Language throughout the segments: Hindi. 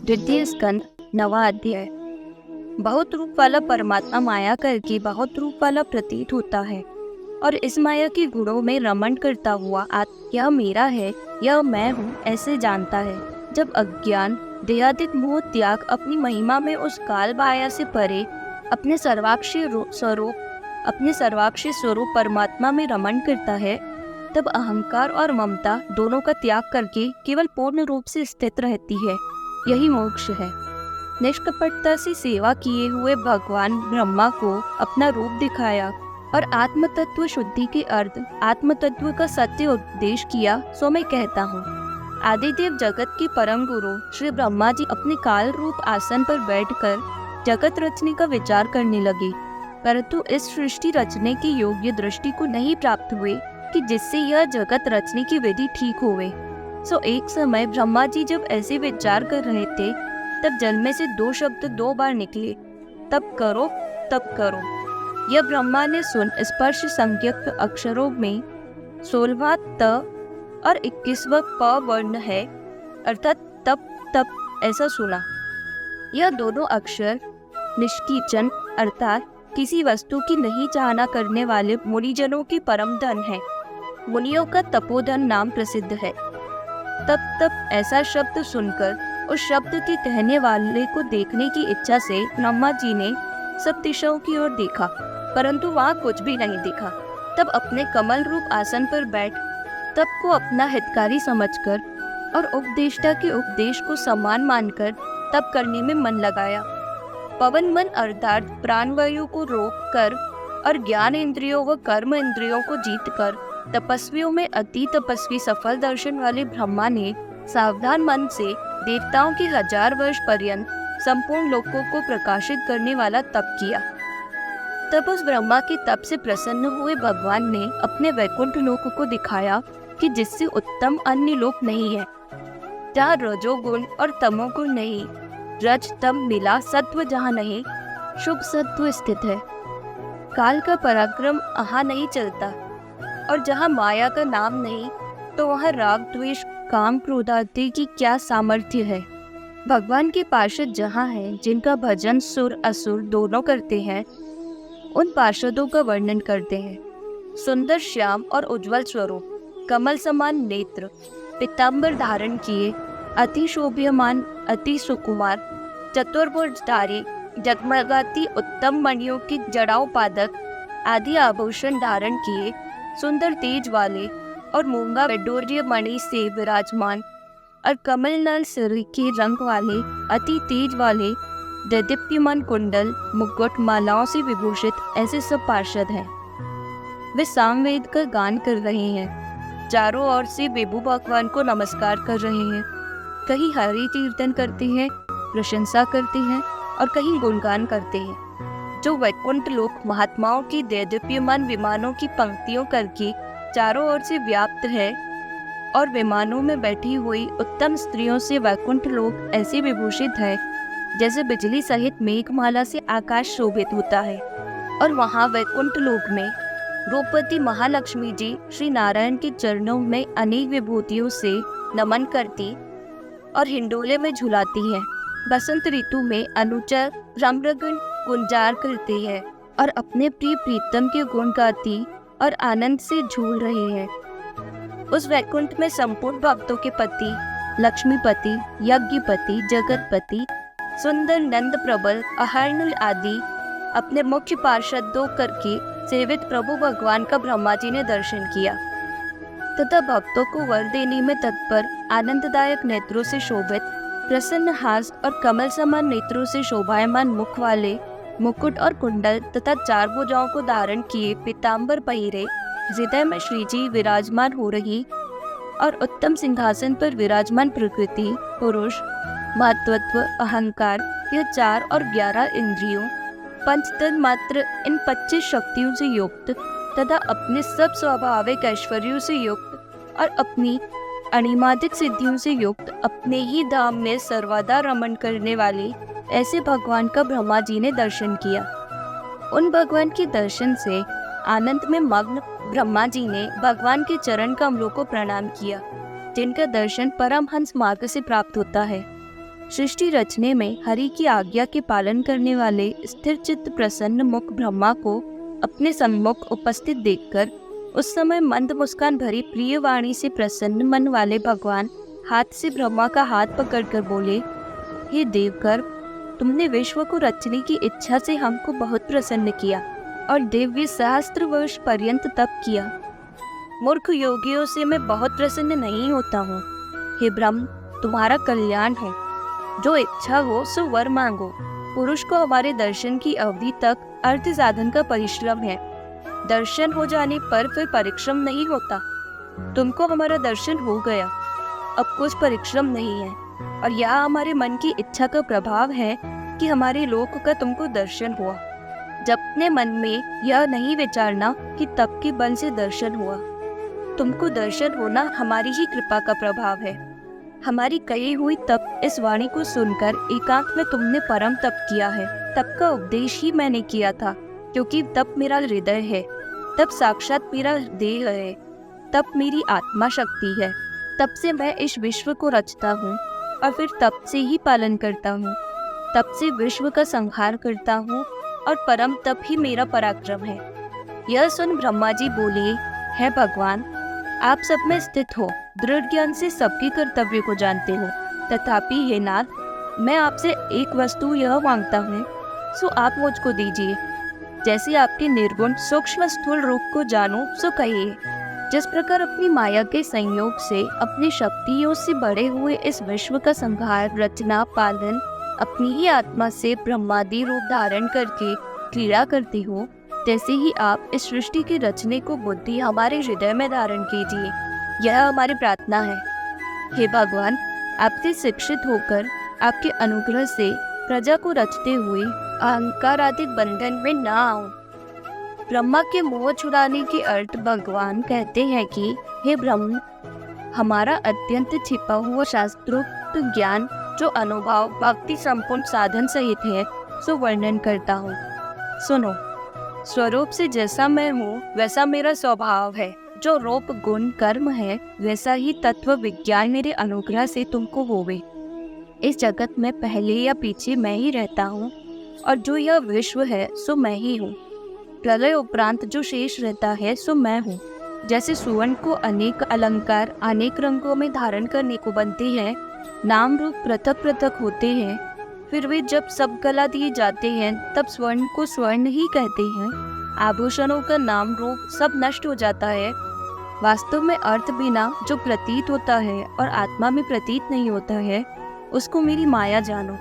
द्वितीय स्कंद 9वां अध्याय। बहुत रूप वाला परमात्मा माया करके बहुत रूप वाला प्रतीत होता है और इस माया के गुणों में रमण करता हुआ यह मेरा है, यह मैं हूँ ऐसे जानता है। जब अज्ञान देहादिक मोह त्याग अपनी महिमा में उस काल माया से परे अपने सर्वाक्षी स्वरूप परमात्मा में रमण करता है, तब अहंकार और ममता दोनों का त्याग करके केवल पूर्ण रूप से स्थित रहती है। यही मोक्ष है। निष्कपटता से सेवा किए हुए भगवान ब्रह्मा को अपना रूप दिखाया और आत्म तत्व शुद्धि के अर्थ आत्म तत्व का सत्य उपदेश किया। सो मैं कहता हूँ, आदिदेव जगत के परम गुरु श्री ब्रह्मा जी अपने काल रूप आसन पर बैठकर जगत रचने का विचार करने लगे, परंतु इस सृष्टि रचने की योग्य दृष्टि को नहीं प्राप्त हुए कि जिससे यह जगत रचने की विधि ठीक होवे। सो एक समय ब्रह्मा जी जब ऐसे विचार कर रहे थे, तब जल में से 2 शब्द 2 बार निकले, तब करो तब करो। यह ब्रह्मा ने सुन स्पर्श संज्ञक अक्षरों में 16वां त और 21वां प वर्ण है, अर्थात तप तप ऐसा सुना। यह दोनों अक्षर निष्कीचन अर्थात किसी वस्तु की नहीं चाहना करने वाले मुनिजनों की परम धन है। मुनियों का तपोधन नाम प्रसिद्ध है। तप तप ऐसा शब्द सुनकर उस शब्द के कहने वाले को देखने की इच्छा से ब्रह्मा जी ने सब दिशाओं की ओर देखा, परंतु वहाँ कुछ भी नहीं दिखा। तब अपने कमल रूप आसन पर बैठ तप को अपना हितकारी समझकर और उपदेष्टा के उपदेश को सम्मान मानकर तप करने में मन लगाया। पवन मन अर्थात प्राणवायु को रोक कर और ज्ञान इंद्रियों व कर्म इंद्रियों को जीत कर तपस्वियों में अति तपस्वी सफल दर्शन वाले ब्रह्मा ने सावधान मन से देवताओं के 1000 वर्ष पर्यंत संपूर्ण लोकों को प्रकाशित करने वाला तप किया। तब उस ब्रह्मा के तप से प्रसन्न हुए भगवान ने अपने वैकुंठ लोक को दिखाया कि जिससे उत्तम अन्य लोक नहीं है, जहाँ रजोगुण और तमोगुण नहीं, रज तम मिला सत्व जहाँ नहीं, शुभ सत्व स्थित है। काल का पराक्रम यहाँ नहीं चलता और जहाँ माया का नाम नहीं, तो वहाँ राग द्वेष काम क्रोध आदि की क्या सामर्थ्य है। भगवान के पार्षद जहाँ हैं, जिनका भजन सुर असुर दोनों करते हैं, उन पार्षदों का वर्णन करते हैं। सुंदर श्याम और उज्जवल स्वरूप, कमल समान नेत्र, पीताम्बर धारण किए, अति शोभ्यमान, अति सुकुमार, चतुर्भुजधारी, जगमगाती उत्तम मणियों की जड़ाऊ पादक आदि आभूषण धारण किए, सुंदर तेज वाले और मूंगा वैडूर्य मणि से विराजमान और कमल नल सिर के रंग वाले, अति तेज वाले, दैदीप्यमान कुंडल मुकुट मालाओं से विभूषित ऐसे सब पार्षद हैं। वे सामवेद का गान कर रहे हैं, चारों ओर से विभु भगवान को नमस्कार कर रहे हैं। कहीं हरि कीर्तन करते हैं, प्रशंसा करते हैं और कहीं गुणगान करते हैं। जो वैकुंठ लोक महात्माओं की दैदीप्यमान विमानों की पंक्तियों करके चारों ओर से व्याप्त है और विमानों में बैठी हुई उत्तम स्त्रियों से वैकुंठ लोक ऐसे विभूषित है जैसे बिजली सहित मेघमाला से आकाश शोभित होता है। और वहाँ वैकुंठ लोक में द्रौपदी महालक्ष्मी जी श्री नारायण के चरणों में अनेक विभूतियों से नमन करती और हिंडोले में झुलाती है। बसंत ऋतु में अनुचर रम्रगण गुंजार करते हैं और अपने प्रिय प्रीतम के गुण गाती और आनंद से झूल रहे हैं। उस वैकुंठ में संपूर्ण भक्तों के पति लक्ष्मीपति, यज्ञपति, जगतपति, सुंदर नंद प्रबल, अहर्निल आदि अपने मुख्य पार्षदों करके सेवित प्रभु भगवान का ब्रह्मा जी ने दर्शन किया तथा भक्तों को वर देने में तत्पर, आनंददायक नेत्रों से शोभित, प्रसन्न हास और कमल समान नेत्रों से शोभायमान मुख वाले, मुकुट और कुंडल तथा 4 भुजाओं को धारण किए, पीताम्बर पहिरे, हृदय में श्रीजी विराजमान हो रही और उत्तम सिंहासन पर विराजमान प्रकृति, पुरुष, महत्वत्व, अहंकार, यह 4 और 11 इंद्रियों, पंचतन मात्र इन 25 शक्तियों से युक्त तथा अपने सब स्वाभाविक ऐश्वर्यों से युक्त और अपनी अणिमादिक सिद्धियों से युक्त अपने ही धाम में सर्वदा रमण करने वाले ऐसे भगवान का ब्रह्मा जी ने दर्शन किया। उन भगवान के दर्शन से आनंद में मग्न ब्रह्मा जी ने भगवान के चरण कमलों को प्रणाम किया, जिनका दर्शन परमहंस मार्ग से प्राप्त होता है। सृष्टि रचने में हरि की आज्ञा के पालन करने वाले स्थिर चित्त प्रसन्न मुख ब्रह्मा को अपने सम्मुख उपस्थित देखकर उस समय मंद मुस्कान भरी प्रिय वाणी से प्रसन्न मन वाले भगवान हाथ से ब्रह्मा का हाथ पकड़कर बोले, हे देवकर, तुमने विश्व को रचने की इच्छा से हमको बहुत प्रसन्न किया और दिव्य सहस्त्र वर्ष पर्यंत तप किया। मूर्ख योगियों से मैं बहुत प्रसन्न नहीं होता हूँ। हे ब्रह्म, तुम्हारा कल्याण है। जो इच्छा हो सो वर मांगो। पुरुष को हमारे दर्शन की अवधि तक अर्थ साधन का परिश्रम है। दर्शन हो जाने पर फिर परिश्रम नहीं होता। तुमको हमारा दर्शन हो गया, अब कुछ परिश्रम नहीं है। और यह हमारे मन की इच्छा का प्रभाव है कि हमारे लोक का तुमको दर्शन हुआ। जब अपने मन में यह नहीं विचारना कि तप के बल से दर्शन हुआ। तुमको दर्शन होना हमारी ही कृपा का प्रभाव है। हमारी कही हुई तप इस वाणी को सुनकर एकांत में तुमने परम तप किया है। तप का उपदेश ही मैंने किया था, क्योंकि तप मेरा हृदय है, तप साक्षात मेरा देह है, तप मेरी आत्मा शक्ति है। तप से मैं इस विश्व को रचता हूँ और फिर तप से ही पालन करता हूँ। तप से विश्व का संहार करता हूँ और परम तप ही मेरा पराक्रम है। यह सुन ब्रह्मा जी बोले, है भगवान, आप सब में स्थित हो, दृढ़ ज्ञान से सबके कर्तव्य को जानते हो। तथापि हे नाथ, मैं आपसे एक वस्तु यह मांगता हूँ, सो आप मुझको दीजिए। जैसे आपके निर्गुण सूक्ष्म स्थूल रूप को जानूं, सो कहिए। जिस प्रकार अपनी माया के संयोग से अपनी शक्तियों से बड़े हुए इस विश्व का संहार, रचना, पालन अपनी ही आत्मा से ब्रह्मादि रूप धारण करके क्रीड़ा करते हो, तैसे ही आप इस सृष्टि की रचने को बुद्धि हमारे हृदय में धारण कीजिए। यह हमारी प्रार्थना है। हे भगवान, आपसे शिक्षित होकर आपके अनुग्रह से प्रजा को रचते हुए अहंकार आदि बंधन में न आऊं। ब्रह्मा के मोह छुड़ाने के अर्थ भगवान कहते हैं कि हे ब्रह्म, हमारा अत्यंत छिपा हुआ शास्त्रोक्त ज्ञान जो अनुभव भक्ति संपूर्ण साधन सहित है, सो वर्णन करता हूँ। सुनो, स्वरूप से जैसा मैं हूँ वैसा मेरा स्वभाव है। जो रूप गुण कर्म है वैसा ही तत्व विज्ञान मेरे अनुग्रह से तुमको होवे। इस जगत में पहले या पीछे मैं ही रहता हूँ और जो यह विश्व है सो मैं ही हूँ। प्रलय उपरांत जो शेष रहता है सो मैं हूँ। जैसे सुवर्ण को अनेक अलंकार अनेक रंगों में धारण करने को बनते हैं, नाम रूप पृथक पृथक होते हैं, फिर वे जब सब गला दिए जाते हैं तब स्वर्ण को स्वर्ण ही कहते हैं। आभूषणों का नाम रूप सब नष्ट हो जाता है। वास्तव में अर्थ बिना जो प्रतीत होता है और आत्मा में प्रतीत नहीं होता है, उसको मेरी माया जानो।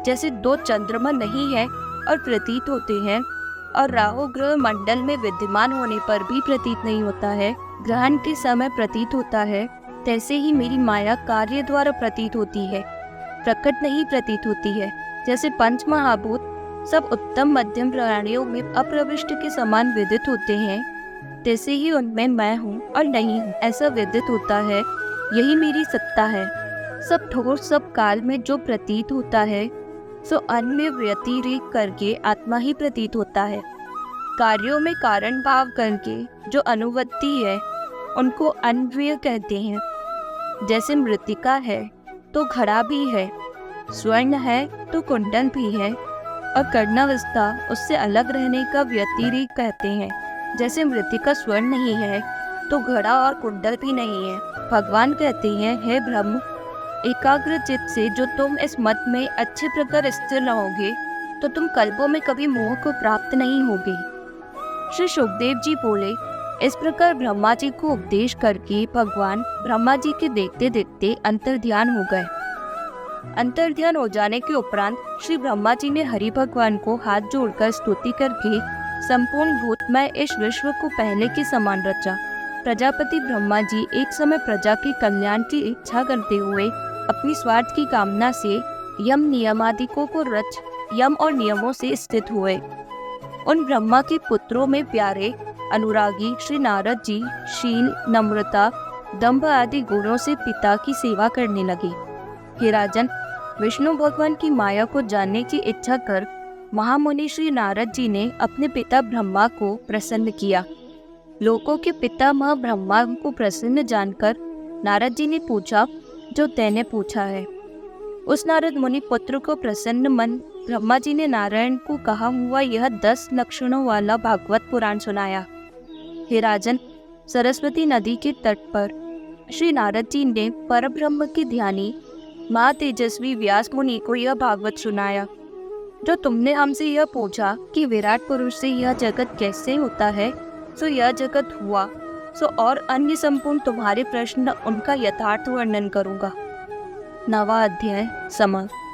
जैसे दो चंद्रमा नहीं है और प्रतीत होते हैं, और राहु ग्रह मंडल में विद्यमान होने पर भी प्रतीत नहीं होता है, ग्रहण के समय प्रतीत होता है, तैसे ही मेरी माया कार्य द्वारा प्रतीत होती है, प्रकट नहीं प्रतीत होती है। जैसे पंच महाभूत सब उत्तम मध्यम प्राणियों में अप्रविष्ट के समान विदित होते हैं, तैसे ही उनमें मैं हूँ और नहीं हूँ ऐसा विदित होता है। यही मेरी सत्ता है। सब ठोर सब काल में जो प्रतीत होता है सो अन्य व्यतिरेक करके आत्मा ही प्रतीत होता है। कार्यों में कारण भाव करके जो अनुवृत्ति है उनको अन्वय कहते हैं। जैसे मृत्तिका है तो घड़ा भी है, स्वर्ण है तो कुंडल भी है, और कर्णावस्था उससे अलग रहने का व्यतिरेक कहते हैं। जैसे मृत्तिका स्वर्ण नहीं है तो घड़ा और कुंडल भी नहीं है। भगवान कहते हैं, हे ब्रह्म, एकाग्र चित्त से जो तुम इस मत में अच्छे प्रकार स्थिर रहोगे तो तुम कल्पों में कभी मोह को प्राप्त नहीं होगे। श्री सुखदेव जी बोले, इस प्रकार ब्रह्मा जी को उपदेश करके भगवान ब्रह्मा जी के देखते देखते अंतर्ध्यान हो गए। अंतर्ध्यान हो जाने के उपरांत श्री ब्रह्मा जी ने हरि भगवान को हाथ जोड़कर स्तुति करके संपूर्ण भूतमय इस विश्व को पहले के समान रचा। प्रजापति ब्रह्मा जी एक समय प्रजा के कल्याण की इच्छा करते हुए अपनी स्वार्थ की कामना से यम नियमादिकों को रच यम और नियमों से स्थित हुए। उन ब्रह्मा के पुत्रों में प्यारे अनुरागी श्री नारद जी शील, नम्रता, दंभ आदि गुणों से पिता की सेवा करने लगे। हे राजन, विष्णु भगवान की माया को जानने की इच्छा कर महामुनि श्री नारद जी ने अपने पिता ब्रह्मा को प्रसन्न किया। लोकों के पितामह ब्रह्मा को प्रसन्न जानकर नारद जी ने पूछा जो तैने पूछा है। उस नारद मुनि पुत्र को प्रसन्न मन ब्रह्मा जी ने नारायण को कहा हुआ यह 10 लक्षणों वाला भागवत पुराण सुनाया। हे राजन, सरस्वती नदी के तट पर श्री नारद जी ने परब्रह्म की ध्यानी माँ तेजस्वी व्यास मुनि को यह भागवत सुनाया। जो तुमने हमसे यह पूछा कि विराट पुरुष से यह जगत कैसे होता है, सो यह जगत हुआ। सो और अन्य संपूर्ण तुम्हारे प्रश्न उनका यथार्थ वर्णन करूंगा। 9वां अध्याय समाप्त।